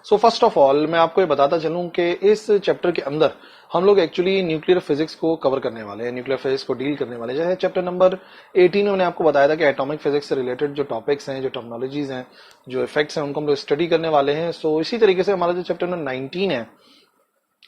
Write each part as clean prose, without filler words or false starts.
So first of all मैं आपको ये बताता चलूं कि इस चैप्टर के अंदर हम लोग एक्चुअली न्यूक्लियर फिजिक्स को कवर करने वाले हैं, न्यूक्लियर फिजिक्स को डील करने वाले हैं। जैसे चैप्टर नंबर 18 में मैंने आपको बताया था कि एटॉमिक फिजिक्स से रिलेटेड जो टॉपिक्स हैं, जो टर्मिनोलॉजीज हैं, जो इफेक्ट्स हैं, उनको हम लोग स्टडी करने वाले हैं। सो इसी तरीके से हमारा जो चैप्टर नंबर 19 है,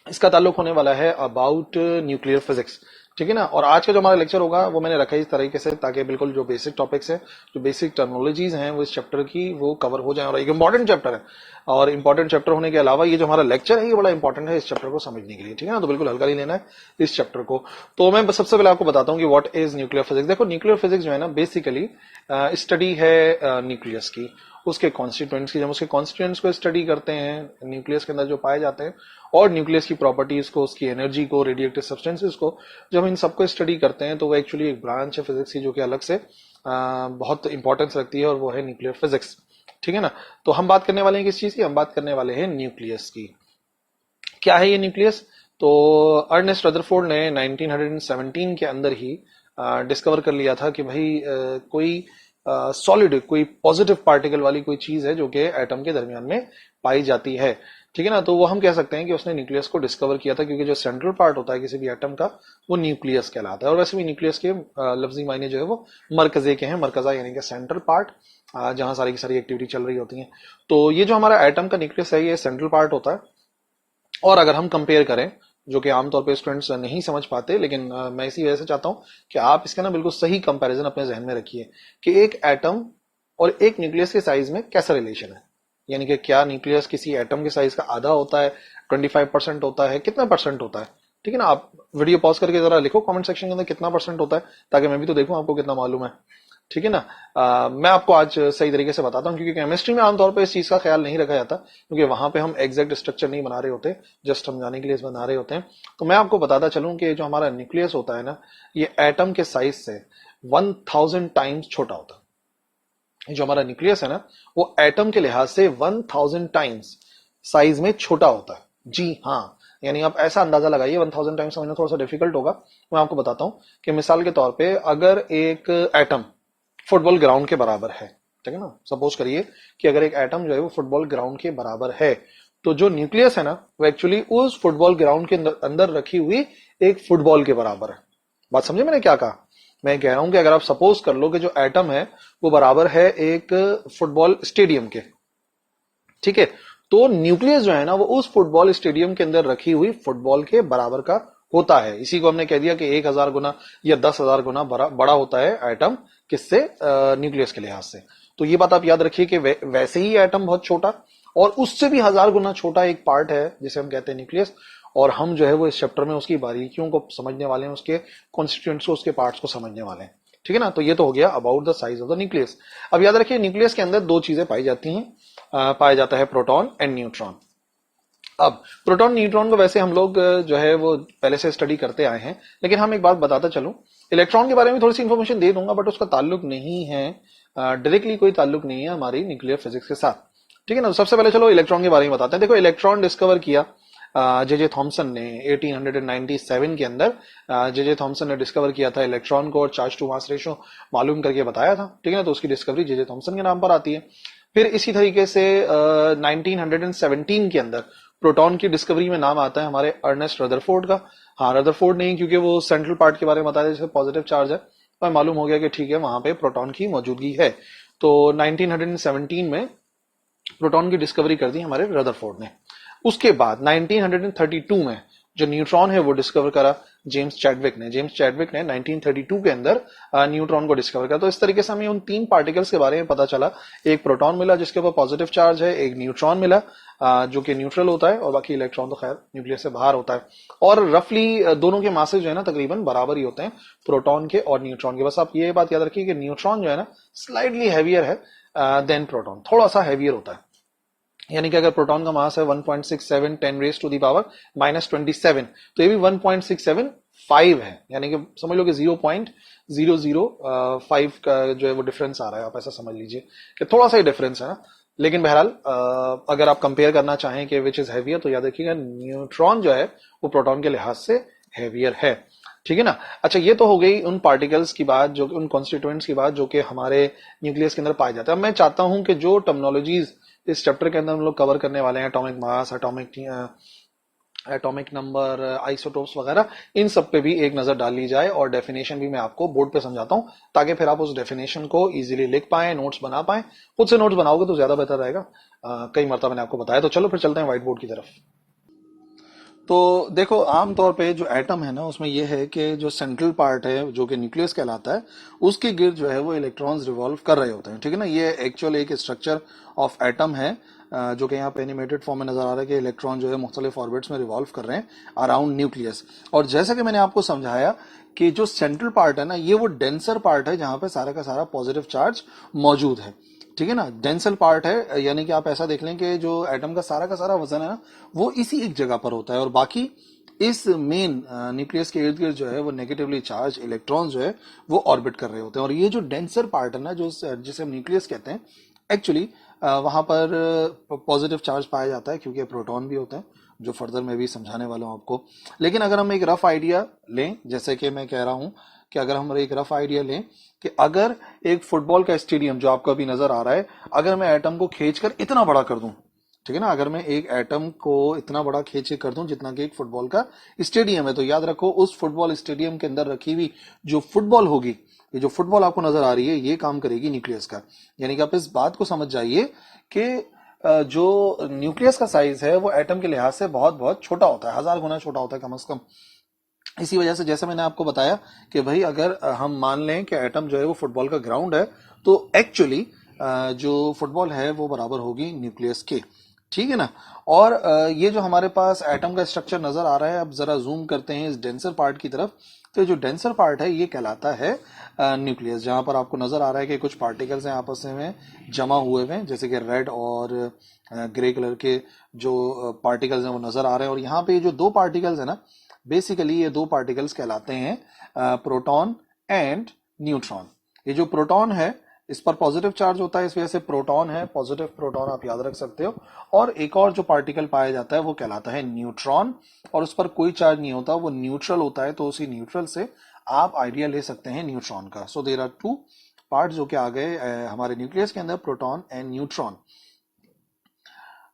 इसका ताल्लुक होने वाला है अबाउट न्यूक्लियर फिजिक्स। ठीक है ना। और आज का जो हमारा लेक्चर होगा वो मैंने रखा है इस तरीके से ताकि बिल्कुल जो बेसिक टॉपिक्स हैं, जो बेसिक टर्मिनोलॉजीज हैं वो इस चैप्टर की वो कवर हो जाए। और एक इंपॉर्टेंट चैप्टर है, और इंपॉर्टेंट चैप्टर होने के अलावा ये जो हमारा लेक्चर है ये बड़ा इंपॉर्टेंट है इस चैप्टर को समझने के लिए। ठीक है ना। तो बिल्कुल हल्का नहीं लेना है इस चैप्टर को। तो मैं सबसे पहले आपको बताता हूँ कि व्हाट इज न्यूक्लियर फिजिक्स। देखो, न्यूक्लियर फिजिक्स जो है ना बेसिकली स्टडी है न्यूक्लियस की, उसके कॉन्स्टिट्यूएंट्स की। जब उसके कॉन्स्टिट्यूएंट्स को स्टडी करते हैं न्यूक्लियस के अंदर जो पाए जाते हैं, और न्यूक्लियस की प्रॉपर्टीज को, उसकी एनर्जी को, रेडिएटिव सब्सटेंसेस को, जब हम इन सबको स्टडी करते हैं तो वो एक्चुअली एक ब्रांच है फिजिक्स की जो कि अलग से बहुत इंपॉर्टेंस रखती है, और वो है न्यूक्लियर फिजिक्स। ठीक है ना। तो हम बात करने वाले हैं किस चीज की? हम बात करने वाले हैं न्यूक्लियस की। क्या है ये न्यूक्लियस? तो अर्नेस्ट रदरफोर्ड ने 1917 के अंदर ही डिस्कवर कर लिया था कि भाई कोई सॉलिड, कोई पॉजिटिव पार्टिकल वाली कोई चीज है जो कि एटम के दरमियान में पाई जाती है। ठीक है ना। तो वो हम कह सकते हैं कि उसने न्यूक्लियस को डिस्कवर किया था, क्योंकि जो सेंट्रल पार्ट होता है किसी भी एटम का वो न्यूक्लियस कहलाता है। और वैसे भी न्यूक्लियस के लफ्जी मायने जो है वो मरकजे के हैं। मरकजा यानी कि सेंट्रल पार्ट, जहां सारी की सारी एक्टिविटी चल रही होती है। तो ये जो हमारा एटम का न्यूक्लियस है ये सेंट्रल पार्ट होता है। और अगर हम कंपेयर करें, जो कि आमतौर पे स्टूडेंट्स नहीं समझ पाते, लेकिन मैं इसी वजह से चाहता हूं कि आप इसका ना बिल्कुल सही कंपैरिजन अपने जहन में रखिए कि एक एटम और एक न्यूक्लियस के साइज में कैसा रिलेशन है। यानी कि क्या न्यूक्लियस किसी एटम के साइज का आधा होता है, 25% होता है, कितना परसेंट होता है? ठीक है ना। आप वीडियो पॉज करके जरा लिखो कमेंट सेक्शन के अंदर कितना परसेंट होता है, ताकि मैं भी तो देखूं आपको कितना मालूम है। ठीक है ना। मैं आपको आज सही तरीके से बताता हूं, क्योंकि केमिस्ट्री में आमतौर पर इस चीज का ख्याल नहीं रखा जाता, क्योंकि वहां पे हम एग्जैक्ट स्ट्रक्चर नहीं बना रहे होते, जस्ट समझाने के लिए बना रहे होते हैं। तो मैं आपको बताता चलूं कि जो हमारा न्यूक्लियस होता है ना, ये एटम के साइज से 1000 टाइम्स छोटा होता है। जो हमारा न्यूक्लियस है ना, वो एटम के लिहाज से 1000 टाइम्स साइज में छोटा होता है। जी हाँ। यानी आप ऐसा अंदाजा लगाइए, 1000 टाइम्स समझना थोड़ा सा डिफिकल्ट होगा। मैं आपको बताता हूं कि मिसाल के तौर पे अगर एक एटम फुटबॉल ग्राउंड के बराबर है, ठीक है ना, सपोज करिए कि अगर एक एटम जो है वो फुटबॉल ग्राउंड के बराबर है, तो जो न्यूक्लियस है ना वो एक्चुअली उस फुटबॉल ग्राउंड के अंदर रखी हुई एक फुटबॉल के बराबर है। बात समझे मैंने क्या कहा? मैं कह रहा हूं कि अगर आप सपोज कर लो कि जो एटम है वो बराबर है एक फुटबॉल स्टेडियम के, ठीक है, तो न्यूक्लियस जो है ना वो उस फुटबॉल स्टेडियम के अंदर रखी हुई फुटबॉल के बराबर का होता है। इसी को हमने कह दिया कि 1000 गुना या 10,000 गुना बड़ा होता है एटम, किससे? न्यूक्लियस के लिहाज से। तो ये बात आप याद रखिए कि वैसे ही एटम बहुत छोटा, और उससे भी 1000 गुना छोटा एक पार्ट है जिसे हम कहते हैं न्यूक्लियस। और हम जो है वो इस चैप्टर में उसकी बारीकियों को समझने वाले हैं, उसके कॉन्स्टिट्यूएंट्स को, उसके पार्ट्स को समझने वाले हैं। ठीक है ना। तो ये तो हो गया about the size of the nucleus. अब याद रखिए न्यूक्लियस के अंदर दो चीजें पाई जाती हैं, पाया जाता है प्रोटॉन एंड न्यूट्रॉन। अब प्रोटॉन न्यूट्रॉन को वैसे हम लोग जो है वो पहले से स्टडी करते आए हैं, लेकिन हम एक बात बताता चलूं, इलेक्ट्रॉन के बारे में थोड़ी सी इंफॉर्मेशन दे दूंगा, बट उसका ताल्लुक नहीं है, डायरेक्टली कोई ताल्लुक नहीं है हमारी न्यूक्लियर फिजिक्स के साथ। ठीक है ना। सबसे पहले चलो इलेक्ट्रॉन के बारे में बताते हैं। देखो, इलेक्ट्रॉन डिस्कवर किया जे थॉमसन ने 1897 के अंदर। जे थॉमसन ने डिस्कवर किया था इलेक्ट्रॉन को, और चार्ज टू मास रेशो मालूम करके बताया था। ठीक है ना। तो उसकी डिस्कवरी जे थॉमसन के नाम पर आती है। फिर इसी तरीके से 1917 के अंदर प्रोटॉन की डिस्कवरी में नाम आता है हमारे अर्नेस्ट रदरफोर्ड का। हाँ, रदरफोर्ड नहीं, क्योंकि वो सेंट्रल पार्ट के बारे में बताया जैसे पॉजिटिव चार्ज है, और मालूम हो गया कि ठीक है वहां पे प्रोटॉन की मौजूदगी है। तो 1917 में प्रोटॉन की डिस्कवरी कर दी हमारे रदरफोर्ड ने। उसके बाद 1932 में जो न्यूट्रॉन है वो डिस्कवर करा जेम्स चैडविक ने। जेम्स चैडविक ने 1932 के अंदर न्यूट्रॉन को डिस्कवर करा। तो इस तरीके से हमें उन तीन पार्टिकल्स के बारे में पता चला। एक प्रोटॉन मिला जिसके ऊपर पॉजिटिव चार्ज है, एक न्यूट्रॉन मिला जो कि न्यूट्रल होता है, और बाकी इलेक्ट्रॉन तो खैर न्यूक्लियस से बाहर होता है। और रफली दोनों के मासेज जो है ना तकरीबन बराबर ही होते हैं, प्रोटॉन के और न्यूट्रॉन के। बस आप ये बात याद रखिए कि न्यूट्रॉन जो है ना स्लाइटली हैवियर है देन प्रोटॉन, थोड़ा सा हैवियर होता है। यानी कि अगर प्रोटॉन का मास है 1.67 10 रेज टू दी पावर -27, तो ये भी 1.675 है। यानी कि समझ लो कि 0.005 का जो है वो डिफरेंस आ रहा है। आप ऐसा समझ लीजिए कि थोड़ा सा ही डिफरेंस है ना। लेकिन बहरहाल अगर आप कंपेयर करना चाहें कि विच इज हैवियर, तो याद रखिएगा न्यूट्रॉन जो है वो प्रोटॉन के लिहाज से हैवियर है। ठीक है ना। अच्छा, ये तो हो गई उन पार्टिकल्स की बात, जो कि उन कॉन्स्टिट्यूएंट्स की बात जो कि हमारे न्यूक्लियस के अंदर पाए जाते हैं। अब मैं चाहता हूं कि जो टर्मिनोलॉजीज इस चैप्टर के अंदर हम लोग कवर करने वाले हैं, atomic mass, atomic number, isotopes वगैरह, इन सब पे भी एक नजर डाल ली जाए, और डेफिनेशन भी मैं आपको बोर्ड पे समझाता हूं, ताकि फिर आप उस डेफिनेशन को इजीली लिख पाए, नोट्स बना पाए। खुद से नोट्स बनाओगे तो ज्यादा बेहतर रहेगा। कई मरतबा मैंने आपको बताया। तो चलो फिर चलते हैं व्हाइट बोर्ड की तरफ। तो देखो, आमतौर पे जो एटम है ना, उसमें यह है कि जो सेंट्रल पार्ट है जो कि न्यूक्लियस कहलाता है, उसके गिर्द जो है वो इलेक्ट्रॉन्स रिवॉल्व कर रहे होते हैं। ठीक है ना। ये एक्चुअल एक स्ट्रक्चर ऑफ एटम है, जो कि यहाँ पे एनिमेटेड फॉर्म में नजर आ रहा है कि इलेक्ट्रॉन जो है मुख्तलिफ ऑर्बिट्स में रिवॉल्व कर रहे हैं अराउंड न्यूक्लियस। और जैसा कि मैंने आपको समझाया कि जो सेंट्रल पार्ट है ना, ये वो डेंसर पार्ट है जहां पे सारा का सारा पॉजिटिव चार्ज मौजूद है। ठीक है ना। डेंसर पार्ट है, यानी कि आप ऐसा देख लें कि जो एटम का सारा वजन है ना, वो इसी एक जगह पर होता है, और बाकी इस मेन न्यूक्लियस के इर्द गिर्द जो है वो नेगेटिवली चार्ज इलेक्ट्रॉन जो है वो ऑर्बिट कर रहे होते हैं। और ये जो डेंसर पार्ट है ना, जो जिसे हम न्यूक्लियस कहते हैं, एक्चुअली वहां पर पॉजिटिव चार्ज पाया जाता है, क्योंकि प्रोटॉन भी होते हैं, जो फर्दर मैं भी समझाने वाला हूं आपको। लेकिन अगर हम एक रफ आइडिया लें, जैसे कि मैं कह रहा हूं कि अगर हम एक रफ आइडिया लें कि अगर एक फुटबॉल का स्टेडियम जो आपको अभी नजर आ रहा है, अगर मैं एटम को खींचकर इतना बड़ा कर दूं, ठीक है ना, अगर मैं एक एटम को इतना बड़ा खींच कर दूं जितना कि एक फुटबॉल का स्टेडियम है, तो याद रखो उस फुटबॉल स्टेडियम के अंदर रखी हुई जो फुटबॉल होगी, ये जो फुटबॉल आपको नजर आ रही है, ये काम करेगी न्यूक्लियस का। यानी कि आप इस बात को समझ जाइए कि जो न्यूक्लियस का साइज है वो एटम के लिहाज से बहुत बहुत छोटा होता है, 1000 गुना छोटा होता है कम से कम। इसी वजह से जैसे मैंने आपको बताया कि भाई अगर हम मान लें कि एटम जो है वो फुटबॉल का ग्राउंड है, तो एक्चुअली जो फुटबॉल है वो बराबर होगी न्यूक्लियस के। ठीक है ना। और ये जो हमारे पास एटम का स्ट्रक्चर नजर आ रहा है, अब जरा जूम करते हैं इस डेंसर पार्ट की तरफ। तो जो डेंसर पार्ट है ये कहलाता है न्यूक्लियस, जहां पर आपको नजर आ रहा है कि कुछ पार्टिकल्स हैं आपस में जमा हुए हुए हैं, जैसे कि रेड और ग्रे कलर के जो पार्टिकल्स हैं वो नजर आ रहे हैं। और यहाँ पे ये जो दो पार्टिकल्स है ना, बेसिकली ये दो पार्टिकल्स कहलाते हैं प्रोटॉन एंड न्यूट्रॉन। ये जो प्रोटॉन है इस पर पॉजिटिव चार्ज होता है, इस वजह से प्रोटॉन है, पॉजिटिव प्रोटॉन आप याद रख सकते हो। और एक और जो पार्टिकल पाया जाता है वो कहलाता है न्यूट्रॉन, और उस पर कोई चार्ज नहीं होता, वो न्यूट्रल होता है। तो उसी न्यूट्रल से आप आइडिया ले सकते हैं न्यूट्रॉन का। So there are two part जो कि आ गए हमारे न्यूक्लियस के अंदर, प्रोटॉन एंड न्यूट्रॉन।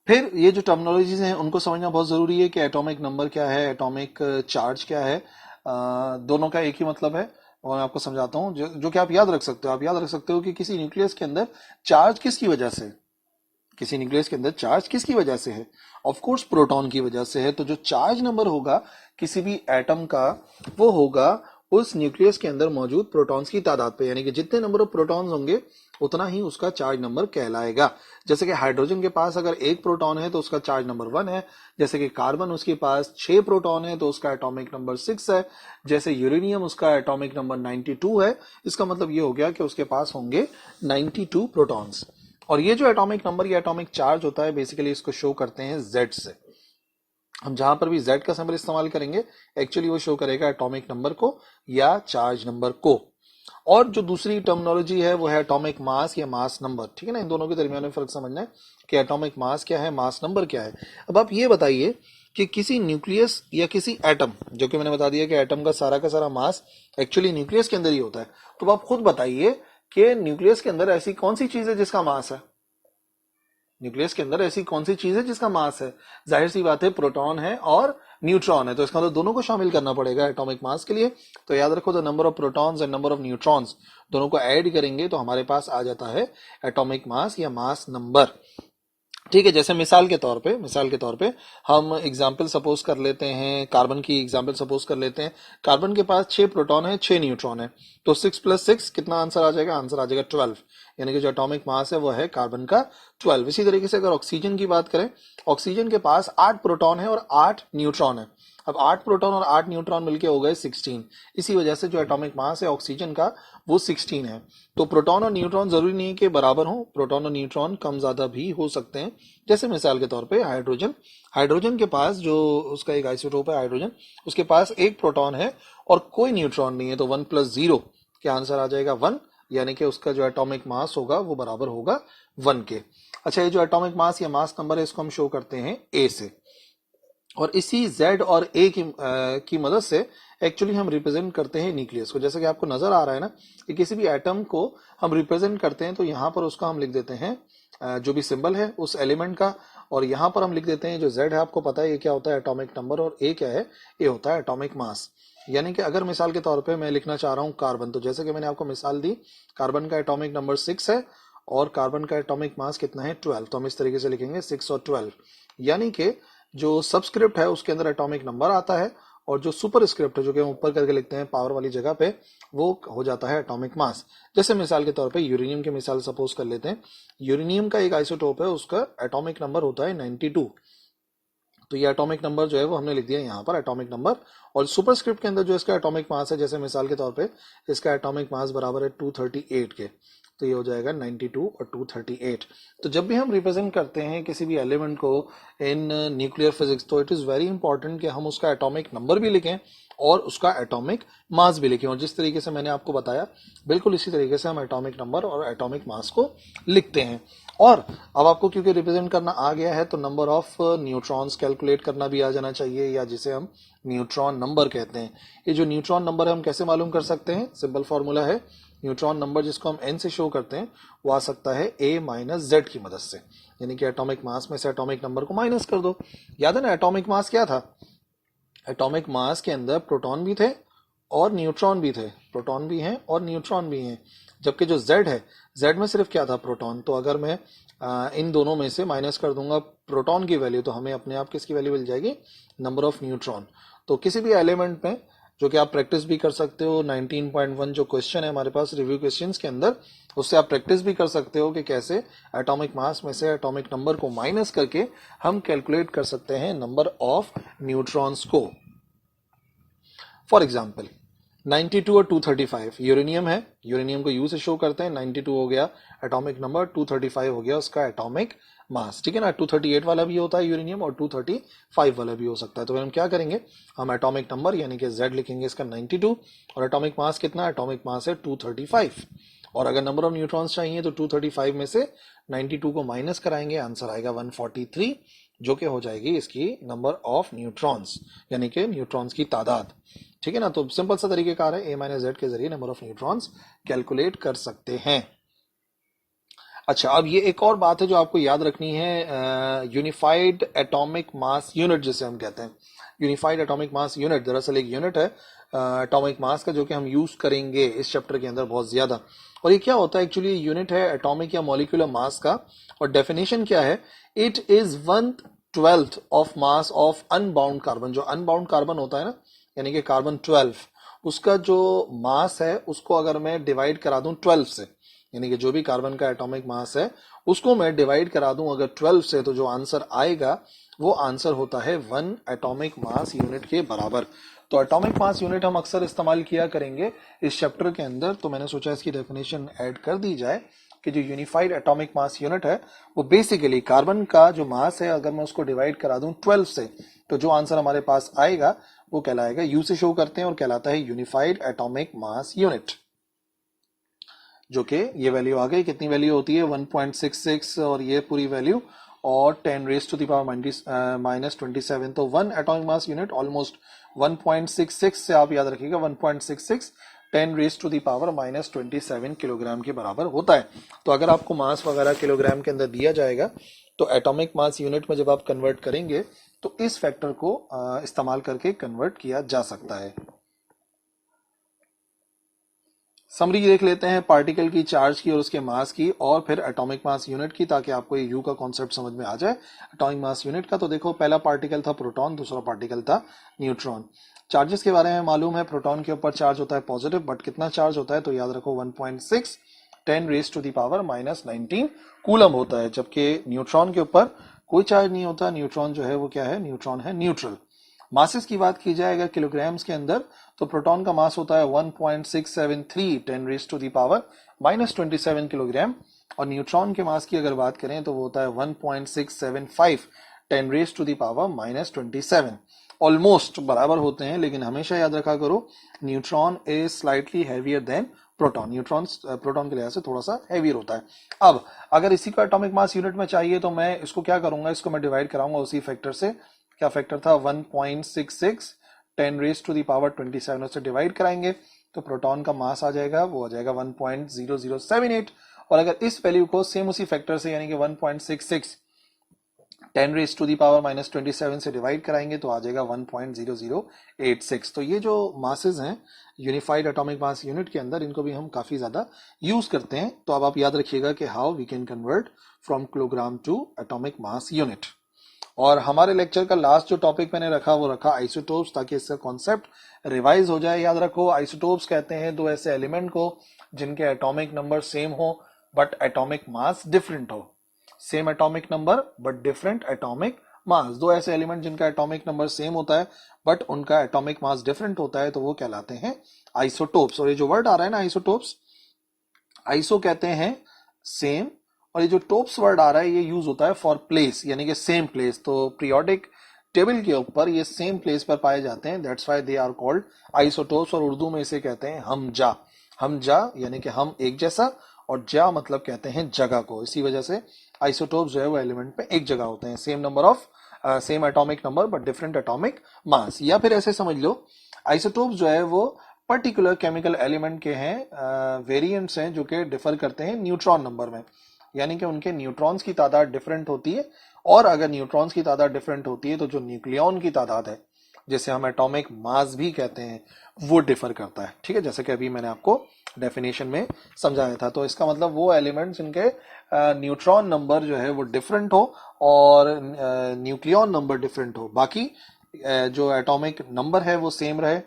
फिर ये जो टर्मिनोलॉजीज हैं उनको समझना बहुत जरूरी है कि एटॉमिक नंबर क्या है, एटॉमिक चार्ज क्या है। दोनों का एक ही मतलब है, और मैं आपको समझाता हूं जो कि आप याद रख सकते हो। आप याद रख सकते हो कि किसी न्यूक्लियस के अंदर चार्ज किसकी वजह से, किसी न्यूक्लियस के अंदर चार्ज किसकी वजह से है, ऑफ कोर्स प्रोटॉन की वजह से है। तो जो चार्ज नंबर होगा किसी भी एटम का, वो होगा उस न्यूक्लियस के अंदर मौजूद प्रोटॉन्स की तादाद पे, यानी कि जितने नंबर ऑफ प्रोटॉन्स होंगे उतना ही उसका चार्ज नंबर कहलाएगा। जैसे कि हाइड्रोजन के पास अगर एक प्रोटॉन है तो उसका चार्ज नंबर 1 है। जैसे कि कार्बन उसके पास 6 प्रोटॉन है तो उसका एटॉमिक नंबर 6 है। जैसे यूरेनियम उसका एटॉमिक नंबर 92 है। इसका मतलब ये हो गया कि उसके पास होंगे 92 प्रोटॉन्स। और ये जो एटॉमिक नंबर या एटॉमिक चार्ज होता है, बेसिकली इसको शो करते हैं जेड से। हम जहां पर भी जेड का सिंबल इस्तेमाल करेंगे, एक्चुअली वो शो करेगा एटॉमिक नंबर को या चार्ज नंबर को। और जो दूसरी टर्मिनोलॉजी है वो है एटॉमिक मास या मास नंबर। ठीक है ना। इन दोनों के दरमियान में फर्क समझना है कि एटॉमिक मास क्या है, मास नंबर क्या है। अब आप ये बताइए कि किसी न्यूक्लियस या किसी एटम, जो कि मैंने बता दिया कि एटम का सारा मास एक्चुअली न्यूक्लियस के अंदर ही होता है, तो आप खुद बताइए कि न्यूक्लियस के अंदर ऐसी कौन सी चीज है जिसका मास है। न्यूक्लियस के अंदर ऐसी कौन सी चीज है जिसका मास है? जाहिर सी बात है प्रोटॉन है और न्यूट्रॉन है, तो इसका मतलब दोनों को शामिल करना पड़ेगा एटॉमिक मास के लिए। तो याद रखो, the number of protons and number of neutrons दोनों को ऐड करेंगे तो हमारे पास आ जाता है एटॉमिक मास या मास नंबर। ठीक है। जैसे मिसाल के तौर पे हम एग्जाम्पल सपोज कर लेते हैं, कार्बन की एग्जाम्पल सपोज कर लेते हैं। कार्बन के पास 6 प्रोटॉन है, 6 न्यूट्रॉन है, तो 6 + 6 कितना आंसर आ जाएगा? आंसर आ जाएगा 12। यानी कि जो एटॉमिक मास है वो है कार्बन का 12। इसी तरीके से अगर ऑक्सीजन की बात करें, ऑक्सीजन के पास 8 प्रोटॉन है और 8 न्यूट्रॉन है। अब 8 प्रोटॉन और 8 न्यूट्रॉन मिलके हो गए 16। इसी वजह से जो एटॉमिक मास है ऑक्सीजन का वो 16 है। तो प्रोटॉन और न्यूट्रॉन जरूरी नहीं है कि बराबर हो, प्रोटॉन और न्यूट्रॉन कम ज्यादा भी हो सकते हैं। जैसे मिसाल के तौर पे हाइड्रोजन के पास जो उसका एक आइसोटोप है हाइड्रोजन, उसके पास एक प्रोटॉन है और कोई न्यूट्रॉन नहीं है, तो 1 + 0 क्या आंसर आ जाएगा? 1। यानी कि उसका जो एटॉमिक मास होगा वो बराबर होगा 1 के। अच्छा, ये जो एटॉमिक मास या मास नंबर है इसको हम शो करते हैं ए से। और इसी Z और A की मदद से एक्चुअली हम रिप्रेजेंट करते हैं न्यूक्लियस को। जैसे कि आपको नजर आ रहा है ना कि किसी भी एटम को हम रिप्रेजेंट करते हैं तो यहाँ पर उसका हम लिख देते हैं जो भी सिंबल है उस एलिमेंट का, और यहाँ पर हम लिख देते हैं जो Z है, आपको पता है ये क्या होता है, एटॉमिक नंबर, और A क्या है, A होता है एटॉमिक मास। यानी कि अगर मिसाल के तौर पे मैं लिखना चाह रहा हूँ कार्बन, तो जैसे कि मैंने आपको मिसाल दी, कार्बन का एटॉमिक नंबर 6 है और कार्बन का एटॉमिक मास कितना है 12, तो हम इस तरीके से लिखेंगे 6 और 12। यानी कि जो सबस्क्रिप्ट है उसके अंदर एटॉमिक नंबर आता है और जो सुपर स्क्रिप्ट है जो कि हम ऊपर करके लिखते हैं पावर वाली जगह पे, वो हो जाता है एटॉमिक मास। जैसे मिसाल के तौर पे यूरेनियम की मिसाल सपोज कर लेते हैं, यूरेनियम का एक आइसोटोप है, उसका एटॉमिक नंबर होता है 92, तो ये एटॉमिक नंबर जो है वो हमने लिख दिया यहाँ पर एटॉमिक नंबर। और सुपरस्क्रिप्ट के अंदर जो इसका एटॉमिक मास है, जैसे मिसाल के तौर पे इसका एटॉमिक मास बराबर है 238 के, तो ये हो जाएगा 92 और 238। तो जब भी हम रिप्रेजेंट करते हैं किसी भी एलिमेंट को इन न्यूक्लियर फिजिक्स, तो इट इज वेरी इंपॉर्टेंट कि हम उसका एटॉमिक नंबर भी लिखें और उसका एटॉमिक मास भी लिखें। और जिस तरीके से मैंने आपको बताया बिल्कुल इसी तरीके से हम एटॉमिक नंबर और एटॉमिक मास को लिखते हैं। और अब आपको क्योंकि रिप्रेजेंट करना आ गया है तो नंबर ऑफ न्यूट्रॉन्स कैलकुलेट करना भी आ जाना चाहिए, या जिसे हम न्यूट्रॉन नंबर कहते हैं। ये जो न्यूट्रॉन नंबर है हम कैसे मालूम कर सकते हैं, सिंपल फॉर्मूला है, न्यूट्रॉन नंबर जिसको हम n से शो करते हैं वो आ सकता है a माइनस जेड की मदद से, यानी कि एटॉमिक मास में से एटॉमिक नंबर को माइनस कर दो। याद है ना एटॉमिक मास क्या था, एटॉमिक मास के अंदर प्रोटॉन भी थे और न्यूट्रॉन भी थे, प्रोटॉन भी हैं और न्यूट्रॉन भी हैं। जबकि जो Z है, Z में सिर्फ क्या था, प्रोटॉन। तो अगर मैं इन दोनों में से माइनस कर दूंगा प्रोटॉन की वैल्यू, तो हमें अपने आप किसकी वैल्यू मिल जाएगी, नंबर ऑफ न्यूट्रॉन। तो किसी भी एलिमेंट में, जो कि आप प्रैक्टिस भी कर सकते हो, 19.1 जो क्वेश्चन है हमारे पास रिव्यू क्वेश्चंस के अंदर, उससे आप प्रैक्टिस भी कर सकते हो कि कैसे एटॉमिक मास में से एटॉमिक नंबर को माइनस करके हम कैलकुलेट कर सकते हैं नंबर ऑफ न्यूट्रॉन्स को। फॉर एग्जाम्पल 92 और 235 यूरेनियम है, यूरेनियम को यू से शो करते हैं, 92 हो गया एटॉमिक नंबर, 235 हो गया उसका एटॉमिक मास, ठीक है ना। 238 वाला भी होता है यूरेनियम और 235 वाला भी हो सकता है। तो फिर हम क्या करेंगे, हम एटॉमिक नंबर यानी कि Z लिखेंगे इसका 92, और एटॉमिक मास कितना, एटॉमिक मास है 235, और अगर नंबर ऑफ न्यूट्रॉन्स चाहिए तो 235 में से 92 को माइनस कराएंगे, आंसर आएगा 143, जो कि हो जाएगी इसकी नंबर ऑफ न्यूट्रॉन्स, यानी कि न्यूट्रॉन्स की तादाद, ठीक है ना। तो सिंपल सा तरीकेकार है, a माइनस जेड के जरिए नंबर ऑफ न्यूट्रॉन्स कैलकुलेट कर सकते हैं। अच्छा, अब ये एक और बात है जो आपको याद रखनी है, यूनिफाइड एटॉमिक मास यूनिट जिसे हम कहते हैं। यूनिफाइड एटॉमिक मास यूनिट दरअसल एक यूनिट है एटॉमिक मास का, जो कि हम यूज करेंगे इस चैप्टर के अंदर बहुत ज्यादा। और ये क्या होता है, एक्चुअली यूनिट है एटॉमिक या मॉलिक्यूलर मास का, और डेफिनेशन क्या है, it is 1/12 of mass of unbound carbon. जो अनबाउंड कार्बन होता है ना, यानी कि कार्बन 12, उसका जो मास है उसको अगर मैं डिवाइड करा दूं 12 से, यानी कि जो भी कार्बन का एटॉमिक मास है उसको मैं डिवाइड करा दूं अगर 12 से, तो जो आंसर आएगा वो आंसर होता है 1 एटॉमिक मास यूनिट के बराबर। तो एटॉमिक मास यूनिट हम अक्सर इस्तेमाल किया करेंगे इस चैप्टर के अंदर, तो मैंने सोचा इसकी डेफिनेशन ऐड कर दी जाए कि जो यूनिफाइड एटॉमिक मास यूनिट है वो बेसिकली कार्बन का जो मास है अगर मैं उसको डिवाइड करा दूं 12 से, तो जो आंसर हमारे पास आएगा वो कहलाएगा, यू से शो करते हैं और कहलाता है यूनिफाइड एटॉमिक मास यूनिट, जो कि ये वैल्यू आ गई, कितनी वैल्यू होती है 1.66, और ये पूरी वैल्यू और 10 raise to the power minus 27, तो 1 एटॉमिक मास यूनिट ऑलमोस्ट 1.66 से आप याद रखिएगा 1.66 10 raise to the power minus 27 kilogram के बराबर होता है। तो अगर आपको मास वगैरह किलोग्राम के अंदर दिया जाएगा तो एटॉमिक मास यूनिट में जब आप कन्वर्ट करेंगे तो इस फैक्टर को इस्तेमाल करके कन्वर्ट किया जा सकता है। समरी देख लेते हैं पार्टिकल की चार्ज की और उसके मास की, और फिर एटॉमिक मास यूनिट की, ताकि आपको ये यू का कॉन्सेप्ट समझ में आ जाए एटॉमिक मास यूनिट का। तो देखो, पहला पार्टिकल था प्रोटॉन, दूसरा पार्टिकल था न्यूट्रॉन। चार्जेस के बारे में मालूम है, प्रोटॉन के ऊपर चार्ज होता है पॉजिटिव, बट कितना चार्ज होता है, तो याद रखो 1.6 10 raise to the power minus 19 coulomb होता है। जबकि न्यूट्रॉन के ऊपर कोई चार्ज नहीं होता, न्यूट्रॉन जो है वो क्या है, न्यूट्रॉन है न्यूट्रल। मासेस की बात की जाए अगर किलोग्राम्स के अंदर, तो प्रोटॉन का मास होता है 1.673 10 raise to the power minus 27 kilogram, और न्यूट्रॉन के मास की अगर बात करें तो वो होता है 1.675 10 raise to the power minus 27। Almost बराबर होते हैं, लेकिन हमेशा याद रखा करो neutron is slightly heavier than proton. Neutron proton के लिहाज से थोड़ा सा हैवियर होता है। अब अगर इसी को एटॉमिक मास यूनिट में चाहिए तो मैं इसको क्या करूंगा, इसको मैं डिवाइड कराऊंगा उसी फैक्टर से, क्या फैक्टर था 1.66 10 रेज टू द पावर 27 से डिवाइड कराएंगे तो प्रोटॉन का मास आ जाएगा, वो आ जाएगा 1.0078। और अगर इस वैल्यू को सेम उसी फैक्टर से यानी कि 1.66 10 रेज टू दी पावर -27 से डिवाइड कराएंगे तो आ जाएगा 1.0086। तो ये जो मासेस हैं यूनिफाइड एटॉमिक मास यूनिट के अंदर, इनको भी हम काफी ज्यादा यूज करते हैं। तो अब आप याद रखिएगा कि how we can convert from kilogram to atomic mass unit. और हमारे लेक्चर का लास्ट जो टॉपिक मैंने रखा वो रखा आइसोटोप्स, ताकि इसका कॉन्सेप्ट रिवाइज हो जाए। याद रखो, आइसोटोप्स कहते हैं दो ऐसे एलिमेंट को जिनके एटॉमिक नंबर सेम हो बट एटॉमिक मास डिफरेंट हो। Same atomic number but different atomic mass, दो ऐसे एलिमेंट जिनका एटॉमिक नंबर सेम होता है बट उनका एटॉमिक मास डिफरेंट होता है, तो वो कहलाते हैं आइसोटोप्स। और ये जो वर्ड आ रहा है ना आइसोटोप्स, आइसो कहते हैं सेम, और ये जो टोप्स वर्ड आ रहा है ये यूज होता है फॉर प्लेस, यानी कि सेम प्लेस। तो पीरियोडिक टेबल के ऊपर ये सेम प्लेस पर पाए जाते हैं, that's why they are called isotopes. और उर्दू में इसे कहते हैं हमजा। हमजा यानी कि हम एक जैसा, और जा मतलब कहते हैं जगह को। इसी वजह से आइसोटोप्स जो है वो एलिमेंट पे एक जगह होते हैं, same number of same atomic number but different atomic mass. या फिर ऐसे समझ लो, आइसोटोप्स जो है वो पर्टिकुलर केमिकल एलिमेंट के हैं, वेरिएंट्स हैं जो कि डिफर करते हैं न्यूट्रॉन नंबर में, यानी कि उनके न्यूट्रॉन्स की तादाद डिफरेंट होती है। और अगर न्यूट्रॉन्स की तादाद डिफरेंट होती है तो जो न्यूक्लियॉन की तादाद है, जिसे हम एटॉमिक मास भी कहते हैं, वो डिफर करता है। ठीक है, जैसे कि अभी मैंने आपको डेफिनेशन में समझाया था। तो इसका मतलब वो एलिमेंट्स जिनके न्यूट्रॉन नंबर जो है वो डिफरेंट हो और न्यूक्लियॉन नंबर डिफरेंट हो, बाकी जो एटॉमिक नंबर है वो सेम रहे।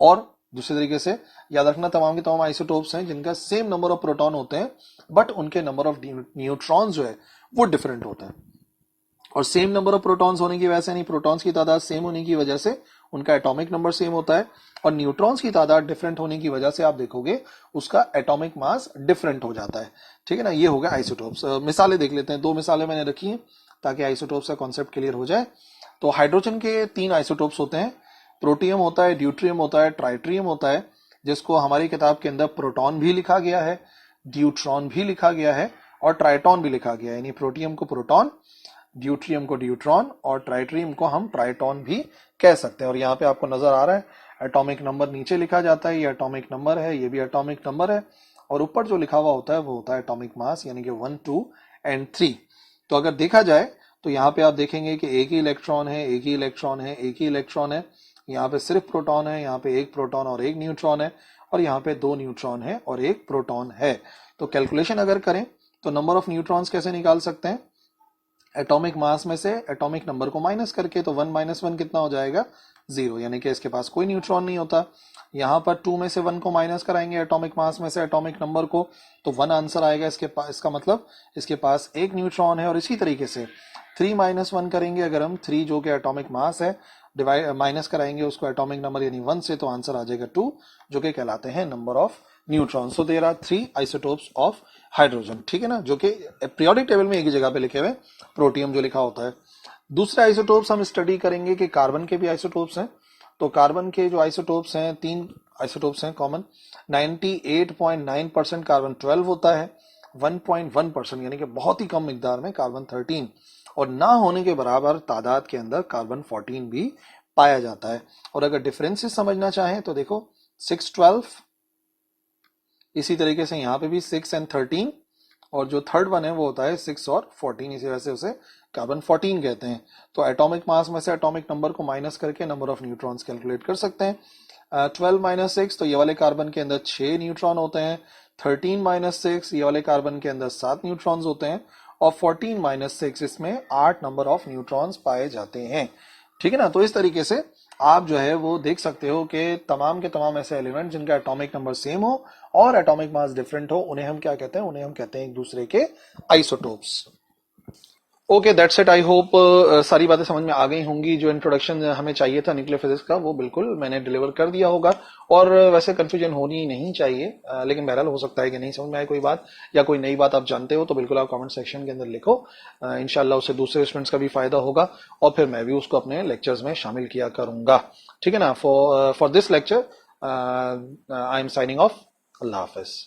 और दूसरे तरीके से याद रखना, तमाम के तमाम आइसोटोप्स हैं जिनका सेम नंबर ऑफ प्रोटॉन होते हैं बट उनके नंबर ऑफ न्यूट्रॉन्स जो है वो डिफरेंट होते हैं। और सेम नंबर ऑफ प्रोटॉन्स होने की वजह से, यानी प्रोटॉन्स की तादाद सेम होने की वजह से उनका एटॉमिक नंबर सेम होता है, और न्यूट्रॉन्स की तादाद डिफरेंट होने की वजह से आप देखोगे उसका एटॉमिक मास डिफरेंट हो जाता है। ठीक है ना, ये हो गया आइसोटोप्स। मिसालें देख लेते हैं, दो मिसालें मैंने रखी हैं ताकि आइसोटोप्स का कॉन्सेप्ट क्लियर हो जाए। तो हाइड्रोजन के 3 आइसोटोप्स होते हैं, प्रोटियम होता है, ड्यूट्रियम होता है, ट्राइट्रियम होता है, जिसको हमारी किताब के अंदर प्रोटॉन भी लिखा गया है, ड्यूट्रॉन भी लिखा गया है और ट्राइटॉन भी लिखा गया है। यानी प्रोटियम को प्रोटॉन, ड्यूट्रियम को ड्यूट्रॉन और ट्राइट्रियम को हम ट्राइटॉन भी कह सकते हैं। और यहाँ पे आपको नजर आ रहा है एटॉमिक नंबर नीचे लिखा जाता है, ये एटॉमिक नंबर है, ये भी एटॉमिक नंबर है, और ऊपर जो लिखा हुआ होता है वो होता है एटॉमिक मास, यानी कि 1, 2 एंड 3। तो अगर देखा जाए तो यहाँ पे आप देखेंगे कि एक ही इलेक्ट्रॉन है, एक ही इलेक्ट्रॉन है, एक ही इलेक्ट्रॉन है। यहाँ पे सिर्फ प्रोटॉन है, यहाँ पे एक प्रोटॉन और एक न्यूट्रॉन है, और यहाँ पे 2 न्यूट्रॉन है और एक प्रोटॉन है। तो कैलकुलेशन अगर करें तो नंबर ऑफ न्यूट्रॉन्स कैसे निकाल सकते हैं? एटॉमिक मास में से एटॉमिक नंबर को माइनस करके, तो 1 - 1 कितना हो जाएगा? 0, यानी कि इसके पास कोई न्यूट्रॉन नहीं होता। यहाँ पर 2 में से 1 को माइनस कराएंगे एटॉमिक मास में से एटॉमिक नंबर को, तो 1 आंसर आएगा इसके पास। इसका मतलब इसके पास एक न्यूट्रॉन है। और इसी तरीके से 3 - 1 करेंगे अगर हम, 3 जो कि एटॉमिक मास है, डिवाइड माइनस कराएंगे उसको एटॉमिक नंबर यानी 1 से, तो आंसर आ जाएगा 2, जो कि कहलाते हैं number of neutron. So there are 3 isotopes of hydrogen. ठीक है ना, जो कि पीरियोडिक टेबल में एक ही जगह पे लिखे हुए, प्रोटियम जो लिखा होता है। दूसरे आइसोटोप्स हम स्टडी करेंगे कि कार्बन के भी आइसोटोप्स हैं। तो कार्बन के जो आइसोटोप्स हैं, 3 आइसोटोप्स हैं कॉमन। 98.9% कार्बन 12 होता है, 1.1% यानी कि बहुत ही कम मिकदार में कार्बन 13, और ना होने के बराबर तादाद के अंदर कार्बन 14 भी पाया जाता है। और अगर डिफरेंसेस समझना चाहें तो देखो 6, 12, इसी तरीके से यहाँ पे भी 6 और 13, और जो थर्ड वन है वो होता है 6 और 14, इसी वजह से उसे कार्बन 14 कहते हैं। तो एटॉमिक मास में से एटॉमिक नंबर को माइनस करके नंबर ऑफ न्यूट्रॉन्स कैलकुलेट कर सकते हैं। 12 - 6, तो ये वाले कार्बन के अंदर 6 न्यूट्रॉन होते हैं। 13 - 6, ये वाले कार्बन के अंदर 7 न्यूट्रॉन्स होते हैं। और 14 - 6, इसमें 8 नंबर ऑफ न्यूट्रॉन्स पाए जाते हैं। ठीक है ना, तो इस तरीके से आप जो है वो देख सकते हो कि तमाम के तमाम ऐसे एलिमेंट जिनका एटॉमिक नंबर सेम हो और एटॉमिक मास डिफरेंट हो, उन्हें हम क्या कहते हैं? उन्हें हम कहते हैं एक दूसरे के isotopes. Okay, that's it. I hope सारी बातें समझ में आ गई होंगी। जो इंट्रोडक्शन हमें चाहिए था न्यूक्लियर फिजिक्स का, वो बिल्कुल मैंने डिलीवर कर दिया होगा। और वैसे कंफ्यूजन होनी नहीं चाहिए, लेकिन बहरहाल हो सकता है कि नहीं समझ में आए कोई बात, या कोई नई बात आप जानते हो तो बिल्कुल आप कमेंट सेक्शन के अंदर लिखो। इंशाल्लाह उससे दूसरे स्टूडेंट्स का भी फायदा होगा, और फिर मैं भी उसको अपने लेक्चर्स में शामिल किया करूंगा। ठीक है ना। For this lecture I am signing off. Allah Hafiz.